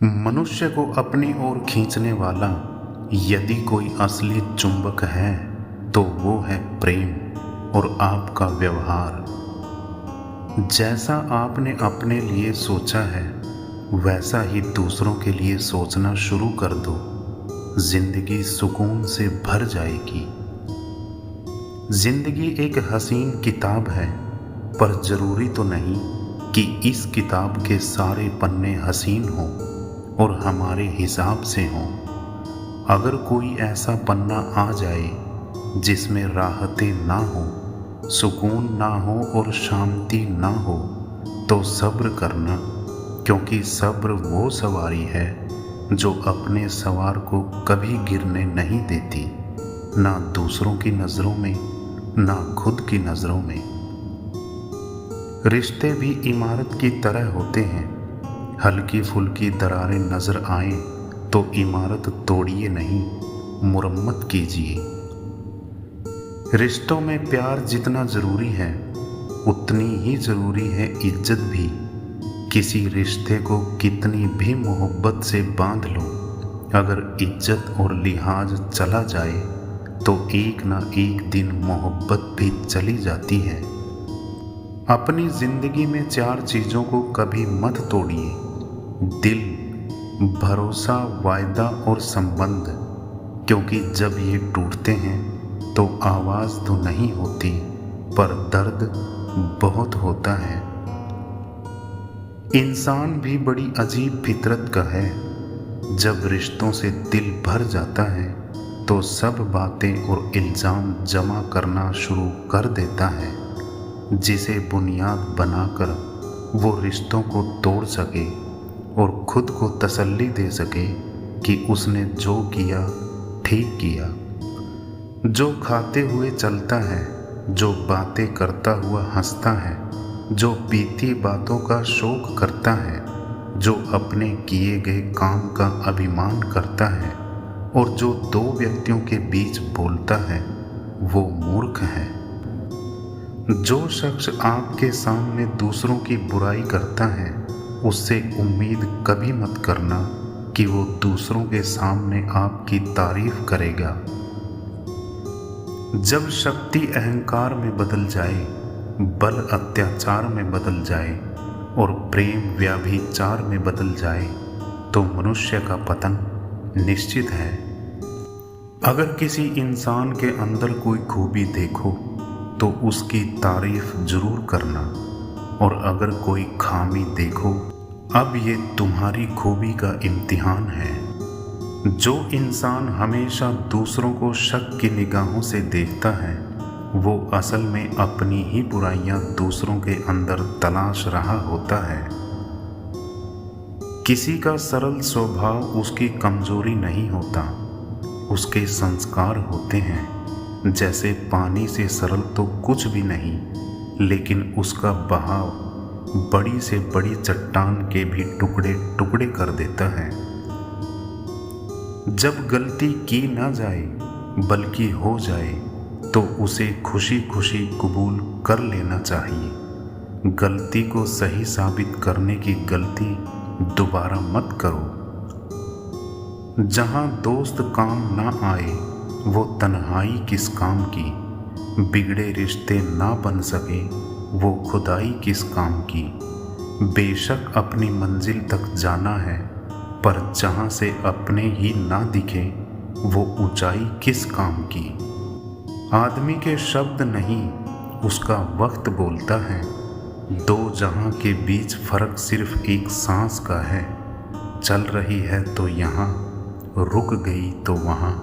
मनुष्य को अपनी ओर खींचने वाला यदि कोई असली चुंबक है तो वो है प्रेम और आपका व्यवहार। जैसा आपने अपने लिए सोचा है वैसा ही दूसरों के लिए सोचना शुरू कर दो, जिंदगी सुकून से भर जाएगी। जिंदगी एक हसीन किताब है, पर जरूरी तो नहीं कि इस किताब के सारे पन्ने हसीन हों और हमारे हिसाब से हों। अगर कोई ऐसा पन्ना आ जाए जिसमें राहतें ना हो, सुकून ना हो और शांति ना हो, तो सब्र करना, क्योंकि सब्र वो सवारी है जो अपने सवार को कभी गिरने नहीं देती, ना दूसरों की नज़रों में ना खुद की नज़रों में। रिश्ते भी इमारत की तरह होते हैं, हल्की फुल्की दरारें नजर आए तो इमारत तोड़िए नहीं, मुरम्मत कीजिए। रिश्तों में प्यार जितना जरूरी है उतनी ही जरूरी है इज्जत भी। किसी रिश्ते को कितनी भी मोहब्बत से बांध लो, अगर इज्जत और लिहाज चला जाए तो एक ना एक दिन मोहब्बत भी चली जाती है। अपनी जिंदगी में 4 चीजों को कभी मत तोड़िए: दिल, भरोसा, वायदा और संबंध। क्योंकि जब ये टूटते हैं तो आवाज तो नहीं होती, पर दर्द बहुत होता है। इंसान भी बड़ी अजीब फितरत का है, जब रिश्तों से दिल भर जाता है तो सब बातें और इल्जाम जमा करना शुरू कर देता है, जिसे बुनियाद बनाकर वो रिश्तों को तोड़ सके और खुद को तसल्ली दे सके कि उसने जो किया ठीक किया। जो खाते हुए चलता है, जो बातें करता हुआ हंसता है, जो बीती बातों का शोक करता है, जो अपने किए गए काम का अभिमान करता है और जो 2 व्यक्तियों के बीच बोलता है, वो मूर्ख है। जो शख्स आपके सामने दूसरों की बुराई करता है, उससे उम्मीद कभी मत करना कि वो दूसरों के सामने आपकी तारीफ करेगा। जब शक्ति अहंकार में बदल जाए, बल अत्याचार में बदल जाए और प्रेम व्यभिचार में बदल जाए, तो मनुष्य का पतन निश्चित है। अगर किसी इंसान के अंदर कोई खूबी देखो तो उसकी तारीफ जरूर करना, और अगर कोई खामी देखो, अब ये तुम्हारी खूबी का इम्तिहान है। जो इंसान हमेशा दूसरों को शक की निगाहों से देखता है, वो असल में अपनी ही बुराइयां दूसरों के अंदर तलाश रहा होता है। किसी का सरल स्वभाव उसकी कमजोरी नहीं होता, उसके संस्कार होते हैं। जैसे पानी से सरल तो कुछ भी नहीं, लेकिन उसका बहाव बड़ी से बड़ी चट्टान के भी टुकड़े टुकड़े कर देता है। जब गलती की ना जाए बल्कि हो जाए तो उसे खुशी खुशी कबूल कर लेना चाहिए। गलती को सही साबित करने की गलती दोबारा मत करो। जहां दोस्त काम ना आए वो तन्हाई किस काम की, बिगड़े रिश्ते ना बन सके वो खुदाई किस काम की। बेशक अपनी मंजिल तक जाना है, पर जहां से अपने ही ना दिखे वो ऊंचाई किस काम की। आदमी के शब्द नहीं उसका वक्त बोलता है। 2 जहां के बीच फर्क सिर्फ एक सांस का है। चल रही है तो यहाँ, रुक गई तो वहाँ।